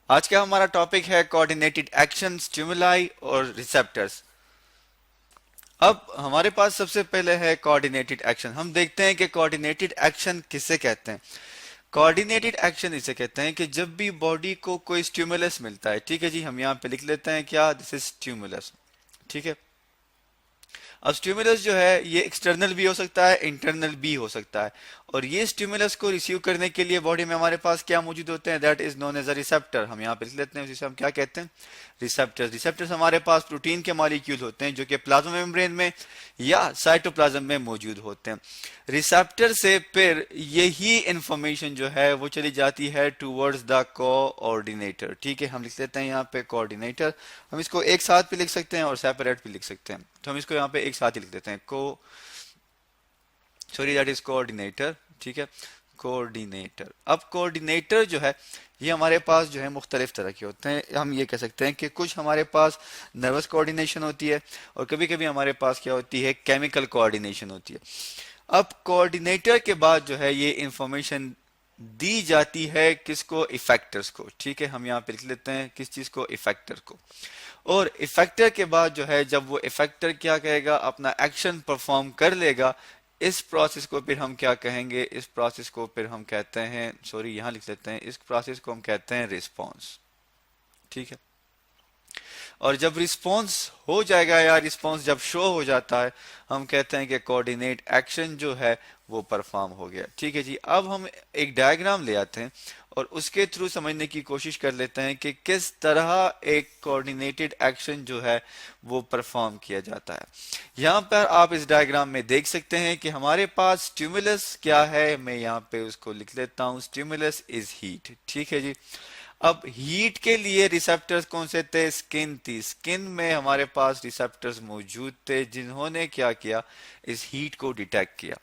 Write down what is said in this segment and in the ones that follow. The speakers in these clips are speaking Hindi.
आज का हमारा टॉपिक है कोऑर्डिनेटेड एक्शन, स्टिमुलाई और रिसेप्टर्स। अब हमारे पास सबसे पहले है कोऑर्डिनेटेड एक्शन। हम देखते हैं कि कोऑर्डिनेटेड एक्शन किसे कहते हैं। कोऑर्डिनेटेड एक्शन इसे कहते हैं कि जब भी बॉडी को कोई स्टिमुलस मिलता है, ठीक है जी, हम यहाँ पे लिख लेते हैं क्या, दिस इज स्टिमुलस, ठीक है। अब स्टिमुलस जो है ये एक्सटर्नल भी हो सकता है, इंटरनल भी हो सकता है, और ये स्टिमुलस को रिसीव करने के लिए बॉडी में हमारे पास क्या मौजूद होते हैं, that is known as a receptor. हम यहाँ पे लिख लेते हैं, जिसे हम क्या कहते हैं, रिसेप्टर्स। रिसेप्टर्स हमारे पास प्रोटीन के मॉलिक्यूल होते हैं जो कि प्लाज्मा मेम्ब्रेन में या साइटोप्लाज्म में मौजूद होते हैं। रिसेप्टर से फिर यही इंफॉर्मेशन जो है वो चली जाती है टूवर्ड्स द कोऑर्डिनेटर, ठीक है। हम लिख लेते हैं यहाँ पे कोऑर्डिनेटर। हम इसको एक साथ भी लिख सकते हैं और सेपरेट भी लिख सकते हैं, तो हम इसको यहाँ पे एक साथ ही लिख देते हैं, दैट इज कोऑर्डिनेटर, ठीक है, कोऑर्डिनेटर। अब कोऑर्डिनेटर जो है ये हमारे पास जो है मुख्तलिफ तरह के होते हैं। हम ये कह सकते हैं कि कुछ हमारे पास नर्वस कोऑर्डिनेशन होती है और कभी कभी हमारे पास क्या होती है, केमिकल कोऑर्डिनेशन होती है। अब कोऑर्डिनेटर के बाद जो है ये इंफॉर्मेशन दी जाती है किसको, इफेक्टर्स को, ठीक है। हम यहाँ पे लिख लेते हैं किस चीज को, इफेक्टर को। और इफेक्टर के बाद जो है जब वो इफेक्टर क्या कहेगा, अपना एक्शन परफॉर्म कर लेगा, इस प्रोसेस को फिर हम क्या कहेंगे, इस प्रोसेस को फिर हम कहते हैं, सॉरी यहाँ लिख लेते हैं, इस प्रोसेस को हम कहते हैं रिस्पॉन्स, ठीक है। और जब रिस्पॉन्स हो जाएगा या रिस्पॉन्स जब शो हो जाता है, हम कहते हैं कि कोऑर्डिनेट एक्शन जो है वो परफॉर्म हो गया, ठीक है जी। अब हम एक डायग्राम ले आते हैं और उसके थ्रू समझने की कोशिश कर लेते हैं कि किस तरह एक कोऑर्डिनेटेड एक्शन जो है वो परफॉर्म किया जाता है। यहाँ पर आप इस डायग्राम में देख सकते हैं कि हमारे पास स्टिमुलस क्या है, मैं यहाँ पे उसको लिख लेता हूँ, स्टिमुलस इज हीट, ठीक है जी। अब हीट के लिए रिसेप्टर्स कौन से थे, स्किन थी। स्किन में हमारे पास रिसेप्टर्स मौजूद थे जिन्होंने क्या किया, इस हीट को डिटेक्ट किया,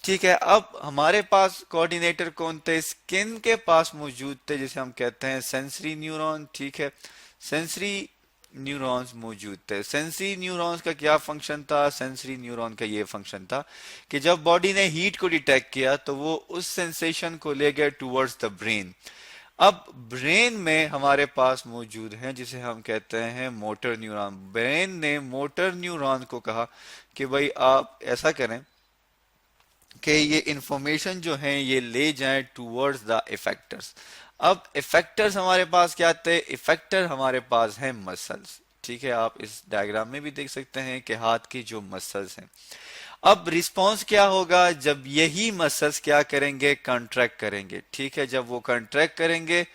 ठीक है। अब हमारे पास कोऑर्डिनेटर कौन थे, स्किन के पास मौजूद थे, जिसे हम कहते हैं सेंसरी न्यूरॉन, ठीक है। सेंसरी न्यूरॉन्स मौजूद थे। सेंसरी न्यूरॉन्स का क्या फंक्शन था, सेंसरी न्यूरॉन का ये फंक्शन था कि जब बॉडी ने हीट को डिटेक्ट किया तो वो उस सेंसेशन को ले गए टूवर्ड्स द ब्रेन। अब ब्रेन में हमारे पास मौजूद हैं जिसे हम कहते हैं मोटर न्यूरॉन। ब्रेन ने मोटर न्यूरॉन को कहा कि भाई आप ऐसा करें कि ये इंफॉर्मेशन जो है ये ले जाएं टूवर्ड्स द इफेक्टर्स। अब इफेक्टर्स हमारे पास क्या थे, इफेक्टर हमारे पास हैं मसल्स, ठीक है। आप इस डायग्राम में भी देख सकते हैं कि हाथ की जो मसल्स हैं। अब रिस्पॉन्स क्या होगा, जब यही मसल्स क्या करेंगे, कंट्रैक्ट करेंगे, ठीक है। जब वो कंट्रैक्ट करेंगे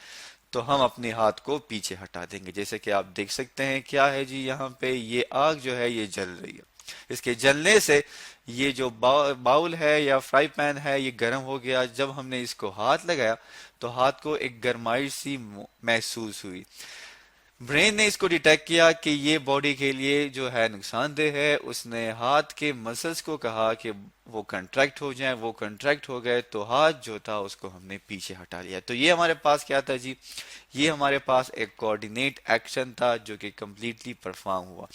तो हम अपने हाथ को पीछे हटा देंगे। जैसे कि आप देख सकते हैं क्या है जी, यहाँ पे ये आग जो है ये जल रही है। इसके जलने से ये जो बाउल है या फ्राई पैन है ये गर्म हो गया। जब हमने इसको हाथ लगाया तो हाथ को एक गर्माइश सी महसूस हुई। ब्रेन ने इसको डिटेक्ट किया कि ये बॉडी के लिए जो है नुकसानदेह है। उसने हाथ के मसल्स को कहा कि वो कंट्रैक्ट हो जाएं, वो कंट्रैक्ट हो गए तो हाथ जो था उसको हमने पीछे हटा लिया। तो ये हमारे पास क्या था जी, ये हमारे पास एक कोऑर्डिनेट एक्शन था जो कि कंप्लीटली परफॉर्म हुआ।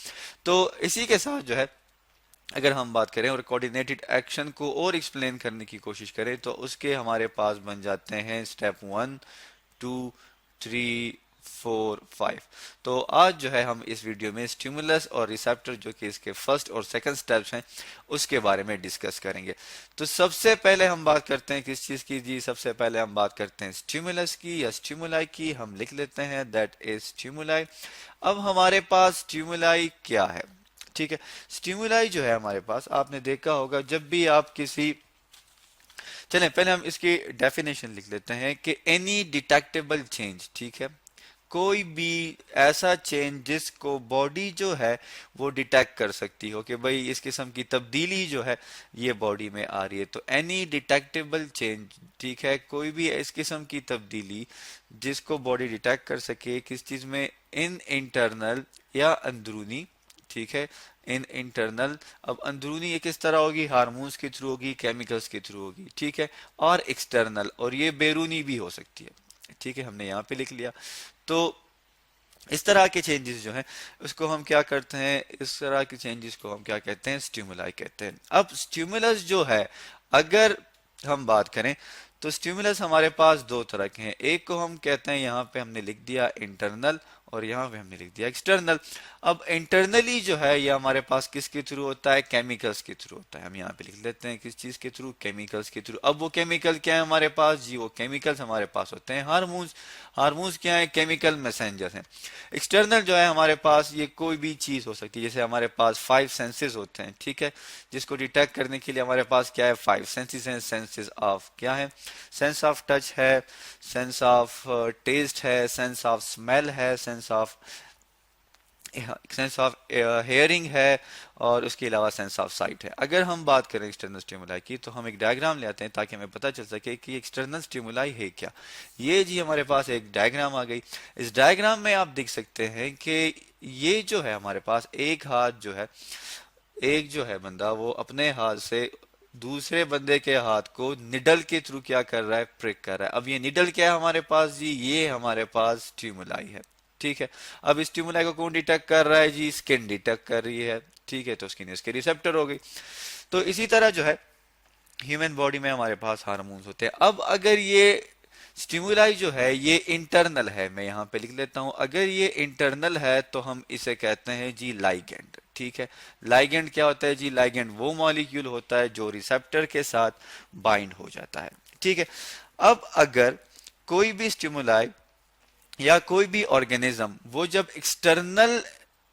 तो इसी के साथ जो है अगर हम बात करें और कोऑर्डिनेटेड एक्शन को और एक्सप्लेन करने की कोशिश करें तो उसके हमारे पास बन जाते हैं स्टेप 1, 2, 3, 4, 5। तो आज जो है हम इस वीडियो में स्टिमुलस और रिसेप्टर जो कि इसके फर्स्ट और सेकंड स्टेप्स हैं उसके बारे में डिस्कस करेंगे। तो सबसे पहले हम बात करते हैं किस चीज की जी, सबसे पहले हम बात करते हैं स्टिमुलस की या स्टिमुलाई की। हम लिख लेते हैं दैट इज स्टिमुलाई। अब हमारे पास स्टिमुलाई क्या है, ठीक है। स्टिमुलाई जो है हमारे पास, आपने देखा होगा जब भी आप किसी, चलें पहले हम इसकी डेफिनेशन लिख लेते हैं कि एनी डिटेक्टेबल चेंज, ठीक है, कोई भी ऐसा चेंज जिसको बॉडी जो है वो डिटेक्ट कर सकती हो कि भाई इस किस्म की तब्दीली जो है ये बॉडी में आ रही है। तो एनी डिटेक्टेबल चेंज, ठीक है, कोई भी इस किस्म की तब्दीली जिसको बॉडी डिटेक्ट कर सके किस चीज में, इन इंटरनल या अंदरूनी, ठीक है, इन इंटरनल। अब अंदरूनी ये किस तरह होगी, हार्मोन्स के थ्रू होगी, केमिकल्स के थ्रू होगी, ठीक है। और एक्सटर्नल, और ये बैरूनी भी हो सकती है, ठीक है, हमने यहाँ पे लिख लिया। तो इस तरह के चेंजेस जो हैं उसको हम क्या करते हैं, इस तरह के चेंजेस को हम क्या कहते हैं, स्टिमुलाई कहते हैं। अब स्टिमुलस जो है अगर हम बात करें तो स्टिमुलस हमारे पास दो तरह के हैं, एक को हम कहते हैं, यहाँ पे हमने लिख दिया इंटरनल और यहाँ पे हमने लिख दिया एक्सटर्नल। अब इंटरनली जो है ये हमारे पास किसके थ्रू होता है, केमिकल्स के थ्रू होता है। हम यहाँ पे लिख लेते हैं किस चीज के थ्रू, केमिकल्स के थ्रू। अब वो केमिकल क्या है हमारे पास जी, वो केमिकल्स हमारे पास होते हैं हार्मोन्स। हार्मोन्स क्या है, केमिकल मैसेंजर्स हैं। एक्सटर्नल जो है हमारे पास ये कोई भी चीज हो सकती है, जैसे हमारे पास 5 सेंसेस होते हैं, ठीक है, जिसको डिटेक्ट करने के लिए हमारे पास क्या है, 5 सेंसेस हैं। सेंसेस ऑफ क्या है, सेंस ऑफ टच है, सेंस ऑफ टेस्ट है, सेंस ऑफ स्मेल है, सेंस ऑफ हेयरिंग है, और उसके अलावा सेंस ऑफ साइट है। अगर हम बात करें एक्सटर्नल स्टिमुलाई की तो हम एक डायग्राम ले आते हैं ताकि हमें पता चल सके कि एक्सटर्नल स्टिमुलाई है क्या। ये जी हमारे पास एक डायग्राम आ गई। इस डायग्राम में आप देख सकते हैं कि ये जो है हमारे पास एक हाथ जो है, एक जो है बंदा वो अपने हाथ से दूसरे बंदे के हाथ को निडल के थ्रू क्या कर रहा है, प्रिक कर रहा है। अब ये निडल क्या है हमारे पास जी, ये हमारे पास स्टिमुलाई है, ठीक है। अब इस स्टिमुलाई को कौन डिटेक्ट कर रहा है जी, स्किन डिटेक्ट कर रही है, ठीक है, तो स्किन इसके रिसेप्टर हो गई। तो इसी तरह जो है ह्यूमन बॉडी में हमारे पास हार्मोन्स होते हैं। अब अगर ये स्टिमुलाई जो है ये इंटरनल है, मैं यहाँ पे लिख लेता हूं, अगर ये इंटरनल है तो हम इसे कहते हैं जी लाइगेंड, ठीक है। लाइगेंड क्या होता है जी, लाइगेंड वो मॉलिक्यूल होता है जो रिसेप्टर के साथ बाइंड हो जाता है, ठीक है। अब अगर कोई भी स्टिमुलाई या कोई भी ऑर्गेनिज्म वो जब एक्सटर्नल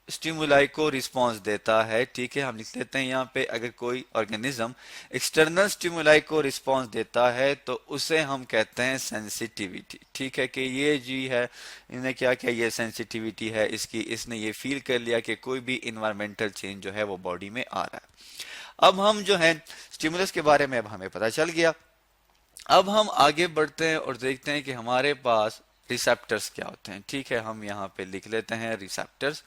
स्टिमुलाई को रिस्पांस देता है, ठीक है, हम लिख लेते हैं यहाँ पे, अगर कोई ऑर्गेनिज्म एक्सटर्नल स्टिमुलाई को रिस्पांस देता है तो उसे हम कहते हैं सेंसिटिविटी, ठीक है, कि ये जी है, इन्हें क्या किया, ये सेंसिटिविटी है इसकी, इसने ये फील कर लिया कि कोई भी इन्वायरमेंटल चेंज जो है वो बॉडी में आ रहा है। अब हम जो है स्टिमुलस के बारे में अब हमें पता चल गया। अब हम आगे बढ़ते हैं और देखते हैं कि हमारे पास रिसेप्टर्स क्या होते हैं, ठीक है। हम यहाँ पे लिख लेते हैं रिसेप्टर्स,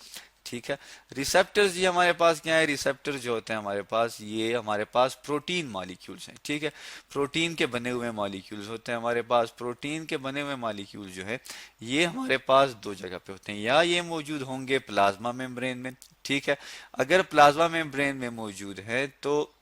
ठीक है। रिसेप्टर्स ये हमारे पास क्या है, रिसेप्टर जो होते हैं हमारे पास, ये हमारे पास प्रोटीन मॉलिक्यूल्स हैं, ठीक है। प्रोटीन के बने हुए मॉलिक्यूल्स होते हैं हमारे पास। प्रोटीन के बने हुए मॉलिक्यूल जो है ये हमारे पास दो जगह पे होते हैं, या ये मौजूद होंगे प्लाज्मा मेम्ब्रेन में, ठीक है। अगर प्लाज्मा मेम्ब्रेन में मौजूद है तो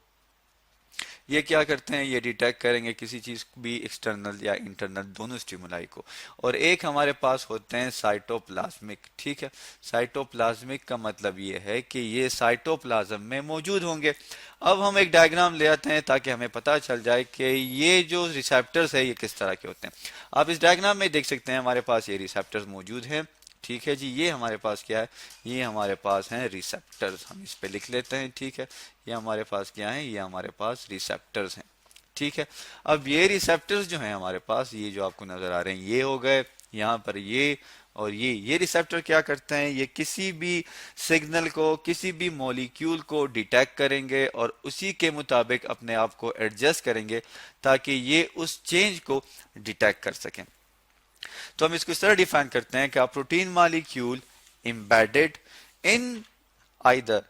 ये क्या करते हैं, ये डिटेक्ट करेंगे किसी चीज भी, एक्सटर्नल या इंटरनल दोनों स्टिमुलाई को। और एक हमारे पास होते हैं साइटोप्लाज्मिक, ठीक है। साइटोप्लाज्मिक का मतलब ये है कि ये साइटोप्लाज्म में मौजूद होंगे। अब हम एक डायग्राम ले आते हैं ताकि हमें पता चल जाए कि ये जो रिसेप्टर्स है ये किस तरह के होते हैं। आप इस डायग्राम में देख सकते हैं हमारे पास ये रिसेप्टर्स मौजूद हैं, ठीक है जी। ये हमारे पास क्या है, ये हमारे पास हैं रिसेप्टर्स, हम इस पे लिख लेते हैं, ठीक है। ये हमारे पास क्या है, ये हमारे पास रिसेप्टर्स हैं, ठीक है। अब ये रिसेप्टर्स जो हैं हमारे पास, ये जो आपको नजर आ रहे हैं ये हो गए, यहाँ पर ये और ये रिसेप्टर क्या करते हैं, ये किसी भी सिग्नल को, किसी भी मॉलिक्यूल को डिटेक्ट करेंगे और उसी के मुताबिक अपने आप को एडजस्ट करेंगे ताकि ये उस चेंज को डिटेक्ट कर सकें। तो हम इसको इस तरह डिफाइन करते हैं कि protein molecule embedded in either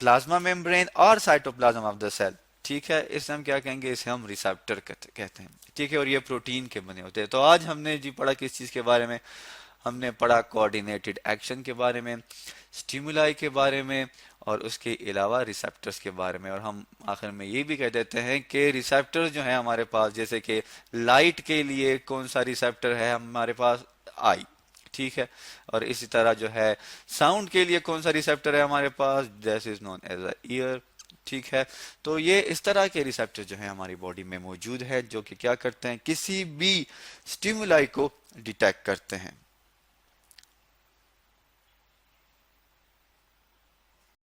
plasma membrane और साइटोप्लाज्म ऑफ द सेल, ठीक है, इसे हम क्या कहेंगे, इसे हम रिसेप्टर कहते हैं, ठीक है। और ये प्रोटीन के बने होते हैं। तो आज हमने जी पढ़ा किस चीज के बारे में, हमने पढ़ा कोऑर्डिनेटेड एक्शन के बारे में, स्टिमुलाई के बारे में और उसके अलावा रिसेप्टर्स के बारे में। और हम आखिर में ये भी कह देते हैं कि रिसेप्टर्स जो है हमारे पास, जैसे कि लाइट के लिए कौन सा रिसेप्टर है हमारे पास, आई, ठीक है। और इसी तरह जो है साउंड के लिए कौन सा रिसेप्टर है हमारे पास, that is known as a ear, ठीक है। तो ये इस तरह के रिसेप्टर जो है हमारी बॉडी में मौजूद है जो कि क्या करते हैं, किसी भी स्टिमुलाई को डिटेक्ट करते हैं।